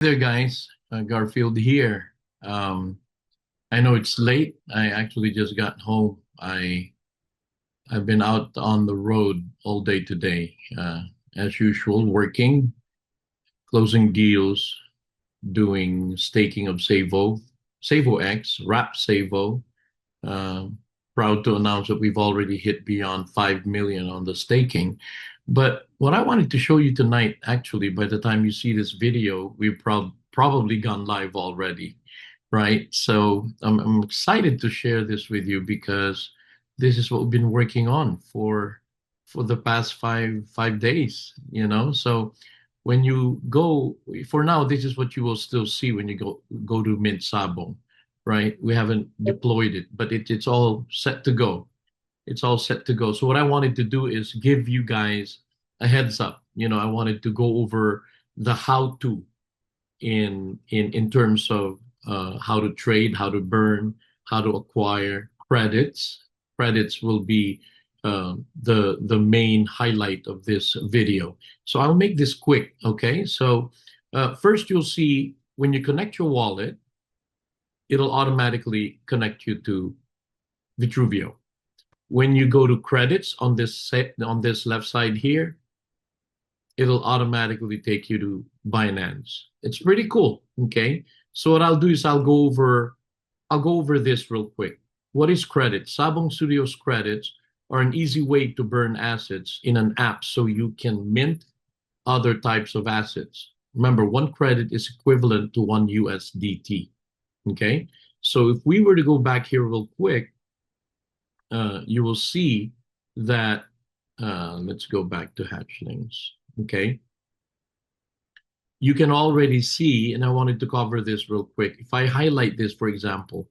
There, guys. Garfield here. I know it's late. I actually just got home. I've been out on the road all day today, as usual, working, closing deals, doing staking of Savo X, Wrap Savo. Um, Proud to announce that we've already hit beyond 5 million on the staking. But what I wanted to show you tonight, actually, by the time you see this video, we've probably gone live already, right? So I'm excited to share this with you because this is what we've been working on for the past five days, you know? So when you go, for now, this is what you will still see when you go to Mint Sabong, right? We haven't deployed it, but it's all set to go. It's all set to go. So what I wanted to do is give you guys a heads up. I wanted to go over the how to in terms of how to trade, how to burn, how to acquire credits. Credits will be the main highlight of this video. So I'll make this quick. Okay. So first you'll see when you connect your wallet, it'll automatically connect you to Vitruvio. When you go to credits on this left side here, it'll automatically take you to Binance. It's pretty cool. Okay. So what I'll do is I'll go over this real quick. What is credit? Sabong Studios credits are an easy way to burn assets in an app so you can mint other types of assets. Remember, one credit is equivalent to one USDT. Okay. So if we were to go back here real quick, you will see that, let's go back to hatchlings. Okay. You can already see, and I wanted to cover this real quick. If I highlight this, for example,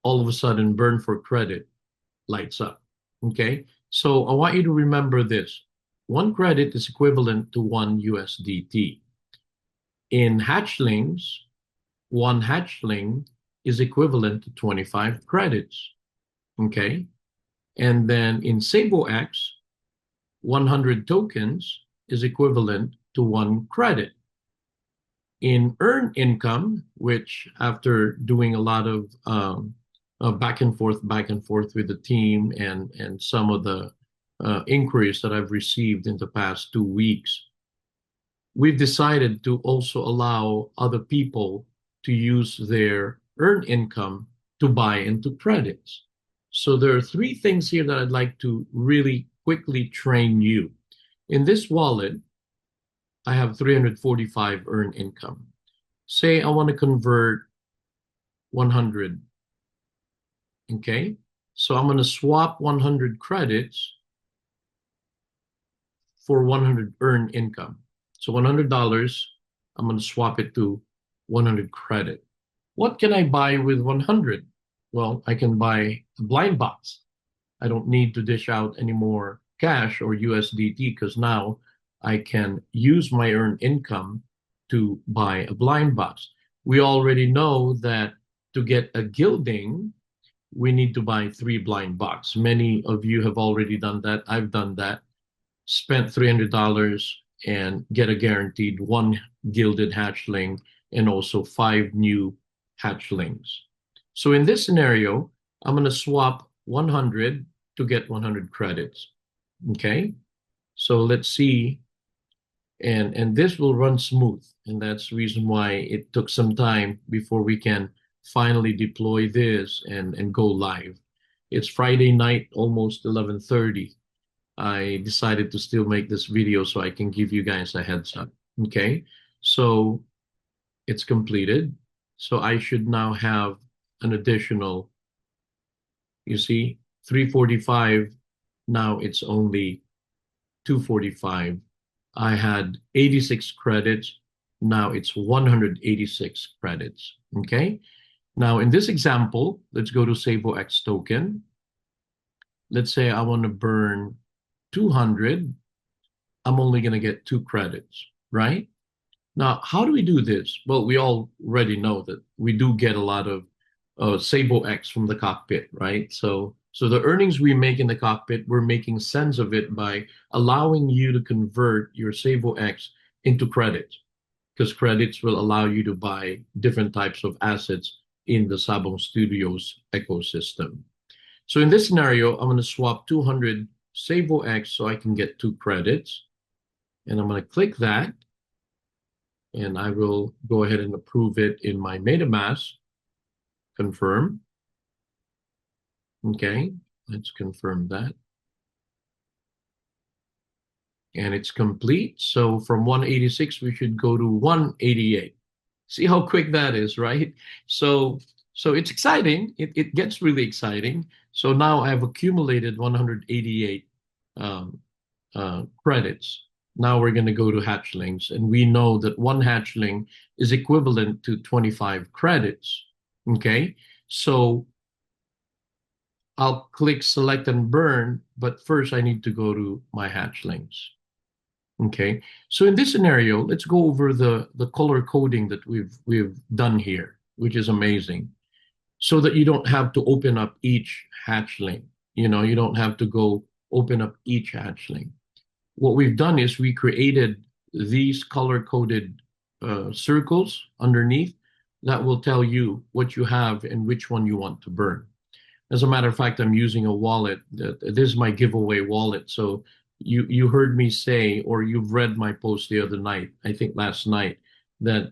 all of a sudden burn for credit lights up. Okay. So I want you to remember this. One credit is equivalent to one USDT. In hatchlings, one hatchling is equivalent to 25 credits. Okay. And then in SableX, 100 tokens is equivalent to one credit. In earn income, which after doing a lot of back and forth with the team and some of the inquiries that I've received in the past 2 weeks, we've decided to also allow other people to use their earned income to buy into credits. So there are three things here that I'd like to really quickly train you. In this wallet, I have 345 earned income. Say I want to convert 100. Okay. So I'm going to swap 100 credits for 100 earned income. So $100, I'm going to swap it to 100 credit. What can I buy with 100? Well, I can buy a blind box. I don't need to dish out any more cash or USDT because now I can use my earned income to buy a blind box. We already know that to get a gilding, we need to buy 3 blind box. Many of you have already done that. I've done that. Spent $300 and get a guaranteed 1 gilded hatchling and also 5 new hatchlings. So in this scenario, I'm going to swap 100 to get 100 credits. Okay. So let's see. And this will run smooth. And that's the reason why it took some time before we can finally deploy this and go live. It's Friday night, almost 11:30. I decided to still make this video so I can give you guys a heads up. Okay. So it's completed. So I should now have an additional, you see, 345. Now it's only 245. I had 86 credits. Now it's 186 credits. Okay. Now in this example, let's go to SavoX token. Let's say I want to burn 200. I'm only going to get 2 credits, right? Now, how do we do this? Well, we already know that we do get a lot of SavoX from the cockpit, right? So the earnings we make in the cockpit, we're making sense of it by allowing you to convert your SavoX into credits. because credits will allow you to buy different types of assets in the Sabong Studios ecosystem. So in this scenario, I'm going to swap 200 Sabo X so I can get 2 credits. And I'm going to click that. And I will go ahead and approve it in my MetaMask. Confirm. Okay, let's confirm that. And it's complete. So from 186, we should go to 188. See how quick that is, right? So it's exciting. It gets really exciting. So now I've accumulated 188 um, credits. Now we're going to go to hatchlings, and we know that one hatchling is equivalent to 25 credits. Okay, so I'll click select and burn, but first I need to go to my hatchlings. Okay, so in this scenario, let's go over the color coding that we've done here, which is amazing, so that you don't have to open up each hatchling. You don't have to go open up each hatchling. What we've done is we created these color-coded circles underneath that will tell you what you have and which one you want to burn. As a matter of fact, I'm using a wallet. This is my giveaway wallet. So you heard me say, or you've read my post the other night, I think last night, that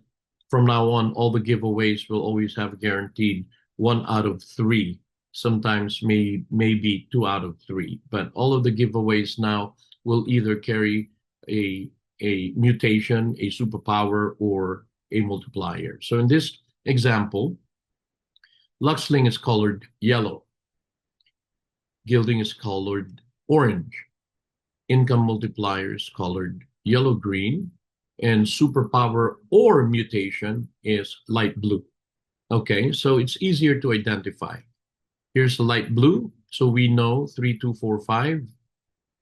from now on, all the giveaways will always have guaranteed 1 out of 3. Sometimes maybe 2 out of 3. But all of the giveaways now will either carry a mutation, a superpower, or a multiplier. So in this example, Luxling is colored yellow. Gilding is colored orange. Income multiplier is colored yellow-green. And superpower or mutation is light blue. Okay, so it's easier to identify. Here's the light blue. So we know 3245.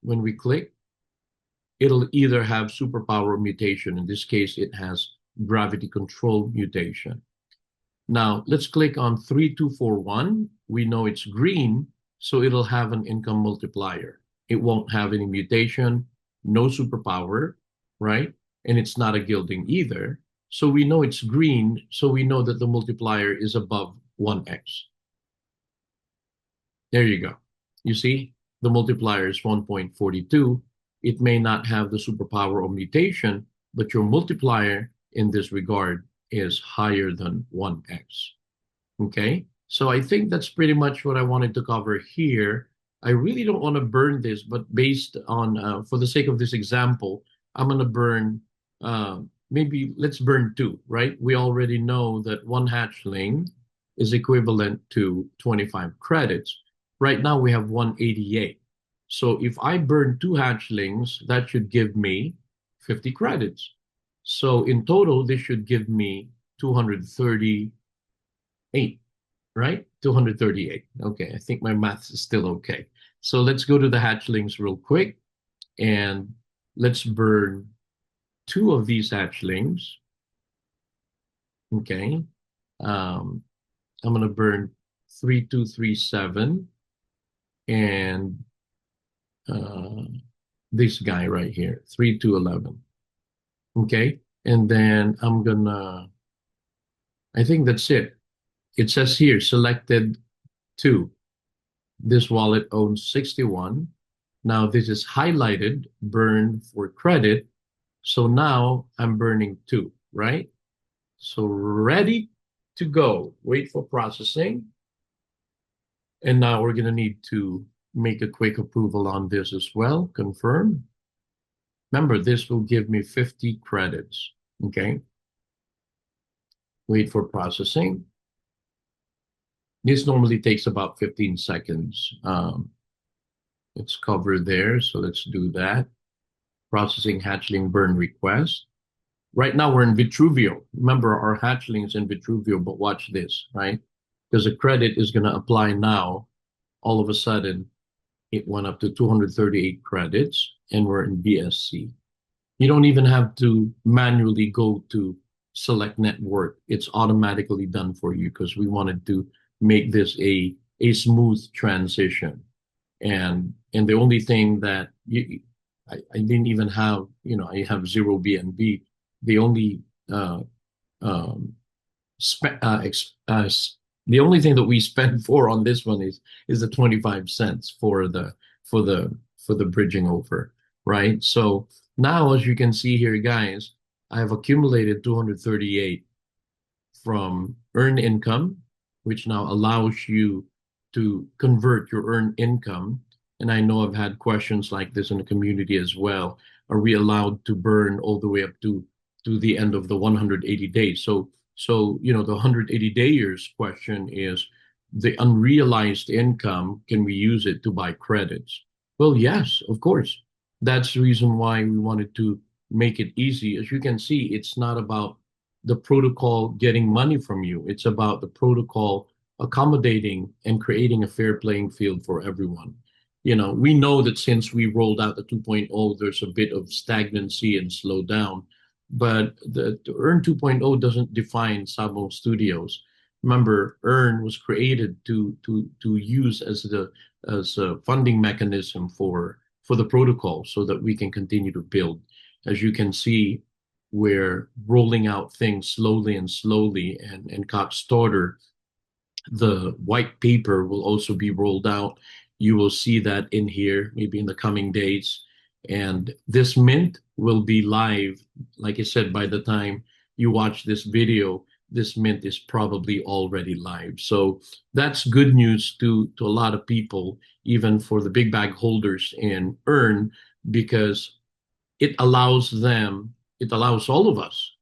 When we click, it'll either have superpower or mutation. In this case, it has gravity control mutation. Now, let's click on 3241. We know it's green, so it'll have an income multiplier. It won't have any mutation, no superpower, right? And it's not a gilding either. So we know it's green, so we know that the multiplier is above 1x. There you go. You see, the multiplier is 1.42. It may not have the superpower or mutation, but your multiplier in this regard is higher than 1x. Okay, so I think that's pretty much what I wanted to cover here. I really don't want to burn this, but based on, for the sake of this example, I'm going to burn, maybe let's burn 2, right? We already know that one hatchling is equivalent to 25 credits. Right now we have 188. So if I burn 2 hatchlings, that should give me 50 credits. So in total, this should give me 238, right? 238. Okay, I think my math is still okay. So let's go to the hatchlings real quick, and let's burn 2 of these hatchlings. Okay, I'm gonna burn 3237 and this guy right here, 3211. Okay, and then I think that's it. It says here, selected 2. This wallet owns 61. Now this is highlighted, burn for credit. So now I'm burning 2, right? So ready to go. Wait for processing. And now we're going to need to make a quick approval on this as well. Confirm. Remember, this will give me 50 credits. Okay. Wait for processing. This normally takes about 15 seconds. It's covered there, so let's do that. Processing hatchling burn request. Right now we're in Vitruvio. Remember, our hatchling is in Vitruvio, but watch this, right? Because a credit is going to apply now. All of a sudden, it went up to 238 credits, and we're in BSC. You don't even have to manually go to select network. It's automatically done for you because we wanted to make this a smooth transition. And the only thing that I didn't even have, I have 0 BNB. The only uh, um, spe- uh, ex- uh, s- the only thing that we spend for on this one is the 25 cents for the for the bridging over, right? So now, as you can see here, guys, I have accumulated 238 from earned income, which now allows you to convert your earned income. And I know I've had questions like this in the community as well. Are we allowed to burn all the way up to the end of the 180 days? So the 180 day years question is the unrealized income, can we use it to buy credits? Well, yes, of course. That's the reason why we wanted to make it easy. As you can see, it's not about the protocol getting money from you. It's about the protocol accommodating and creating a fair playing field for everyone. We know that since we rolled out the 2.0, there's a bit of stagnancy and slow down, but the Earn 2.0 doesn't define Sabong Studios. Remember, Earn was created to use as a funding mechanism for the protocol so that we can continue to build. As you can see, we're rolling out things slowly and slowly, and Cox Starter, the white paper will also be rolled out. You will see that in here maybe in the coming days. And this mint will be live, like I said, by the time you watch this video, this mint is probably already live. So that's good news to a lot of people, even for the big bag holders in Earn, because it allows all of us.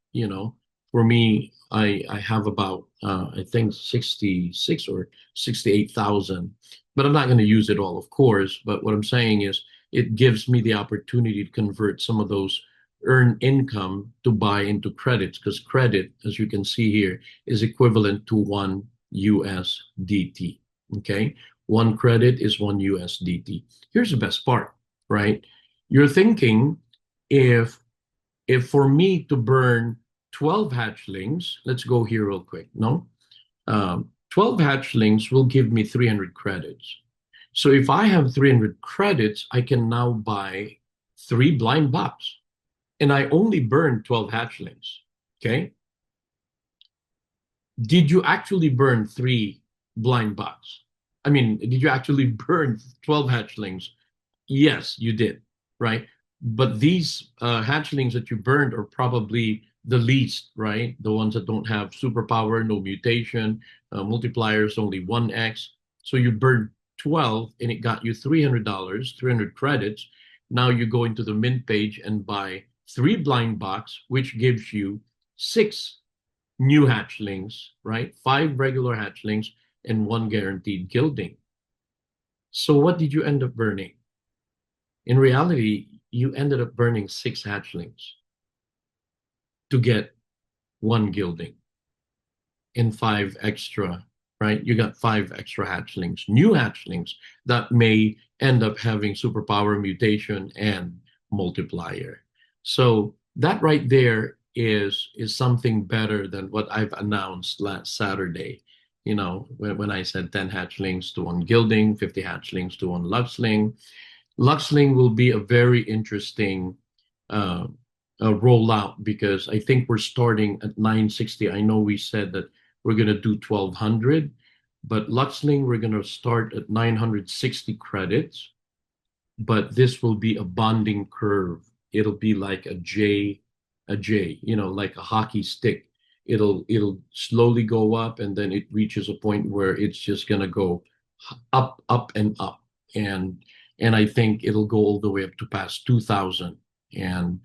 For me, I have about I think 66 or 68,000, but I'm not going to use it all, of course. But what I'm saying is it gives me the opportunity to convert some of those earned income to buy into credits, because credit, as you can see here, is equivalent to one USDT. Okay, one credit is one USDT. Here's the best part, right? You're thinking, if for me to burn 12 hatchlings, let's go here real quick. No, 12 hatchlings will give me 300 credits. So if I have 300 credits, I can now buy three blind box, and I only burn 12 hatchlings. Okay, did you actually burn three blind box? I mean, did you actually burn 12 hatchlings? Yes, you did, right? But these hatchlings that you burned are probably the least, right? The ones that don't have superpower, no mutation, multipliers only 1x. So you burned 12 and it got you $300, 300 credits. Now you go into the mint page and buy three blind box, which gives you six new hatchlings, right? Five regular hatchlings and one guaranteed gilding. So what did you end up burning? In reality, you ended up burning six hatchlings to get one gilding and five extra, right? You got five extra hatchlings, new hatchlings that may end up having superpower, mutation, and multiplier. So that right there is something better than what I've announced last Saturday. When I said 10 hatchlings to one gilding, 50 hatchlings to one luxling. Luxling will be a very interesting uh, rollout, because I think we're starting at 960. I know we said that we're going to do 1200, but Luxling, we're going to start at 960 credits, but this will be a bonding curve. It'll be like a J, like a hockey stick. It'll slowly go up, and then it reaches a point where it's just gonna go up, up, and up. And I think it'll go all the way up to past 2000. And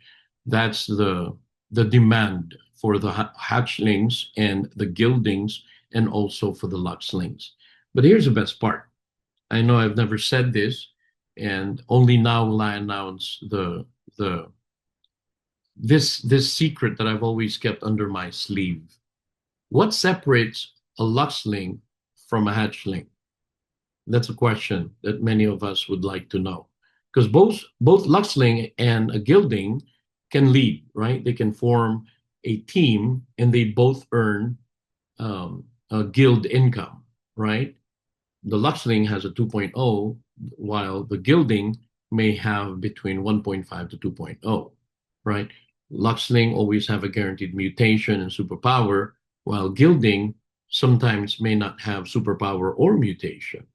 that's the demand for the hatchlings and the gildings, and also for the luxlings. But here's the best part. I know I've never said this, and only now will I announce the this secret that I've always kept under my sleeve. What separates a luxling from a hatchling? That's a question that many of us would like to know. Because both luxling and a gilding can lead, right? They can form a team, and they both earn a guild income, right? The Luxling has a 2.0, while the gilding may have between 1.5 to 2.0, right? Luxling always have a guaranteed mutation and superpower, while gilding sometimes may not have superpower or mutation.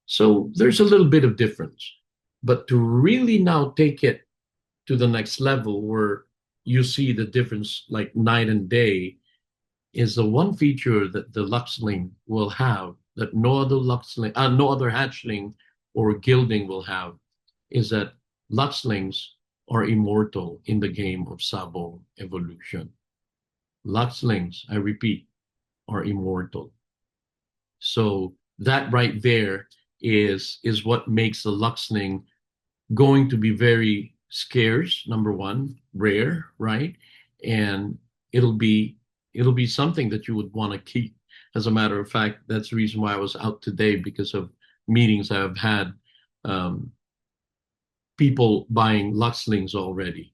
So there's a little bit of difference. But to really now take it to the next level where you see the difference like night and day is the one feature that the Luxling will have that no other hatchling or gilding will have is that Luxlings are immortal in the game of Sabong evolution. Luxlings, I repeat, are immortal. So that right there is what makes the Luxling going to be very scarce, number one, rare, right? And it'll be it'll be something that you would want to keep. As a matter of fact, that's the reason why I was out today because of meetings I've had, um, people buying Luxlings already,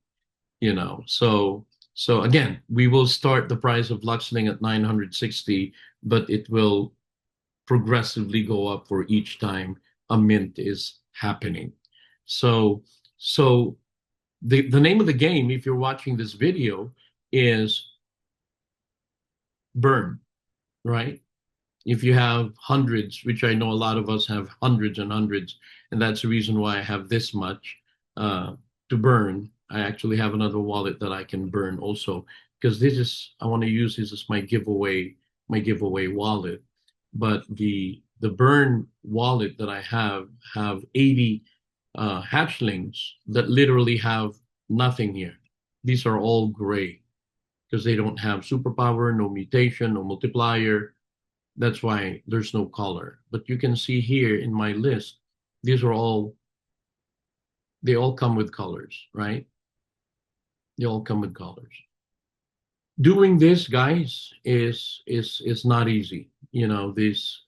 you know. So again, we will start the price of Luxling at 960, but it will progressively go up for each time a mint is happening. So the name of the game, if you're watching this video, is burn, right? If you have hundreds, which I know a lot of us have hundreds and hundreds, and that's the reason why I have this much uh, to burn. I actually have another wallet that I can burn also because this is I want to use this as my giveaway wallet. But the burn wallet that I have 80 hatchlings that literally have nothing here. These are all gray because they don't have superpower, no mutation, no multiplier. That's why there's no color. But you can see here in my list, these are all, they all come with colors, right? They all come with colors. Doing this, guys, is not easy. You know, this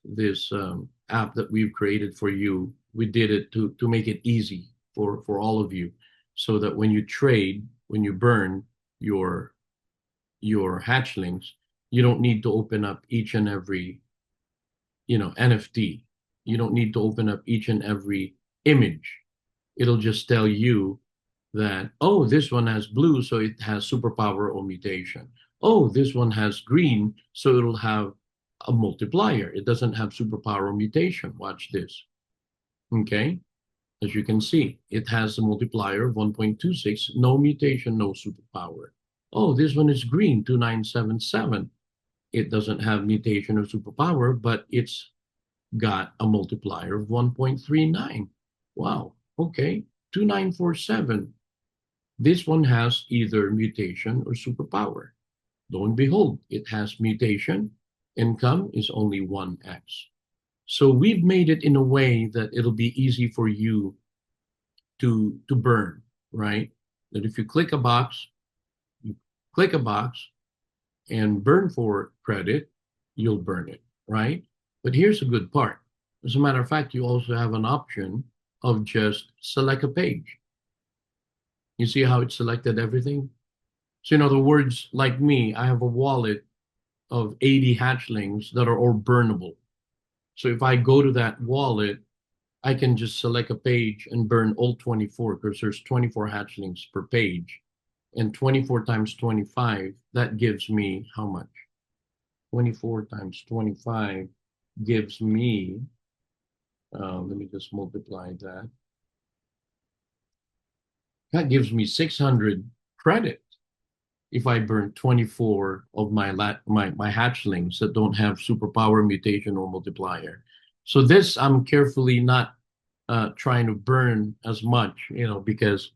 app that we've created for you, we did it to make it easy for all of you, so that when you trade, when you burn your your hatchlings, you don't need to open up each and every, you know, NFT. You don't need to open up each and every image. It'll just tell you that, oh, this one has blue, so it has superpower or mutation. Oh, this one has green, so it'll have a multiplier. It doesn't have superpower or mutation. Watch this. Okay. As you can see, it has a multiplier of 1.26, no mutation, no superpower. Oh, this one is green, 2977. It doesn't have mutation or superpower, but it's got a multiplier of 1.39. Wow. Okay. 2947. This one has either mutation or superpower. Lo and behold, it has mutation. Income is only 1x. So we've made it in a way that it'll be easy for you to burn, right? That if you click a box and burn for credit, you'll burn it, right? But here's a good part. As a matter of fact, you also have an option of just select a page. You see how it selected everything? So in other words, like me, I have a wallet of 80 hatchlings that are all burnable. So if I go to that wallet, I can just select a page and burn all 24 because there's 24 hatchlings per page. And 24 times 25, that gives me how much? 24 times 25 gives me, let me just multiply that. That gives me 600 credit if I burn 24 of my hatchlings that don't have superpower, mutation, or multiplier. So this I'm carefully not trying to burn as much, you know, because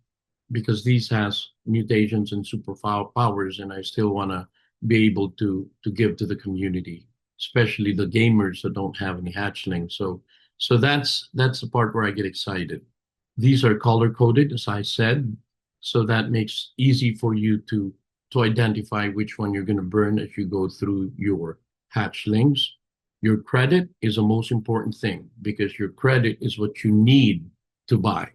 these has mutations and superpowers, and I still want to be able to give to the community, especially the gamers that don't have any hatchlings. So that's the part where I get excited. These are color coded, as I said, so that makes easy for you to identify which one you're going to burn as you go through your hatchlings. Your credit is the most important thing because your credit is what you need to buy.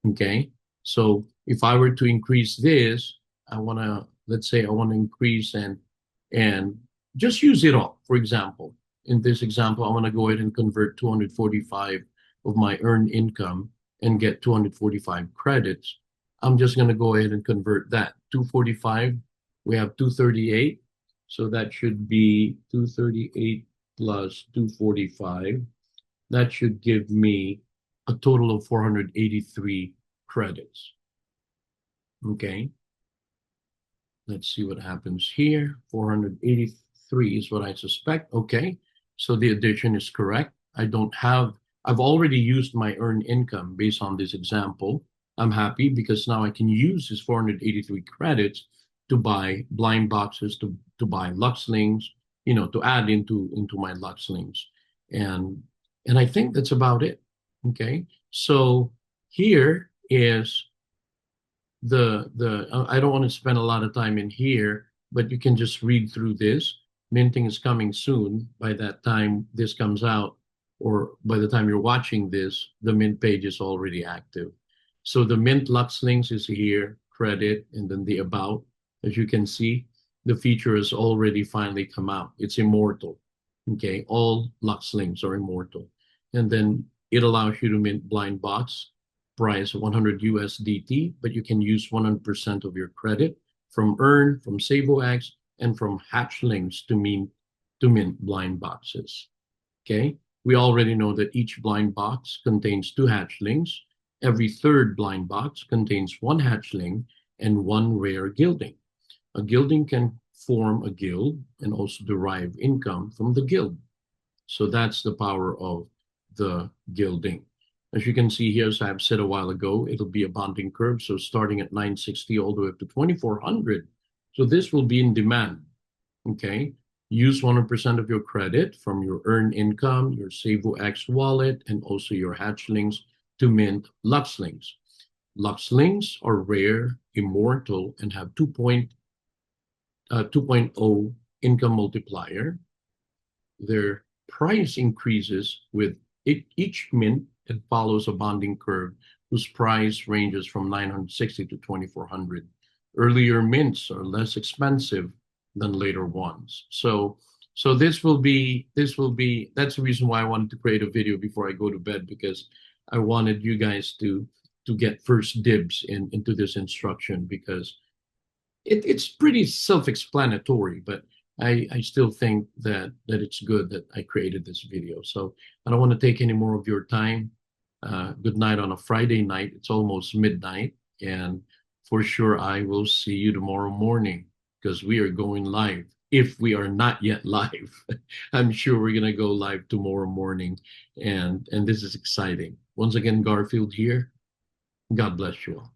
Okay. So if I were to increase this, I want to, let's say I want to increase and just use it all. For example, in this example, I want to go ahead and convert 245 of my earned income and get 245 credits. I'm just going to go ahead and convert that 245. We have 238. So that should be 238 plus 245. That should give me a total of 483 credits. Okay. Let's see what happens here. 483 is what I suspect. Okay. So the addition is correct. I've already used my earned income based on this example. I'm happy because now I can use this 483 credits to buy blind boxes, to buy Luxlings, to add into my Luxlings. And and I think that's about it. Okay. So here is I don't want to spend a lot of time in here, but you can just read through this. Minting is coming soon. By that time this comes out, or by the time you're watching this, the mint page is already active. So the mint Lux links is here, credit, and then the about. As you can see, the feature has already finally come out. It's immortal. Okay, all Lux links are immortal. And then it allows you to mint blind bots price 100 USDT, but you can use 100% of your credit from Earn, from SavoX, and from Hatchlings to mint blind boxes. Okay, we already know that each blind box contains two hatchlings. Every third blind box contains one hatchling and one rare gilding. A gilding can form a guild and also derive income from the guild. So that's the power of the gilding. As you can see here, as I've said a while ago, it'll be a bonding curve. So starting at 960 all the way up to 2400. So this will be in demand. Okay. Use 100% of your credit from your earned income, your SavoX wallet, and also your hatchlings to mint Luxlings. Luxlings are rare, immortal, and have 2.0 income multiplier. Their price increases with each mint. It follows a bonding curve whose price ranges from 960 to 2400. Earlier mints are less expensive than later ones. So that's the reason why I wanted to create a video before I go to bed, because I wanted you guys to get first dibs into this instruction, because it's pretty self-explanatory, but I still think that it's good that I created this video. So I don't want to take any more of your time. Good night on a Friday night. It's almost midnight, and for sure I will see you tomorrow morning, because we are going live. If we are not yet live, I'm sure we're gonna go live tomorrow morning, and this is exciting. Once again, Garfield here. God bless you all.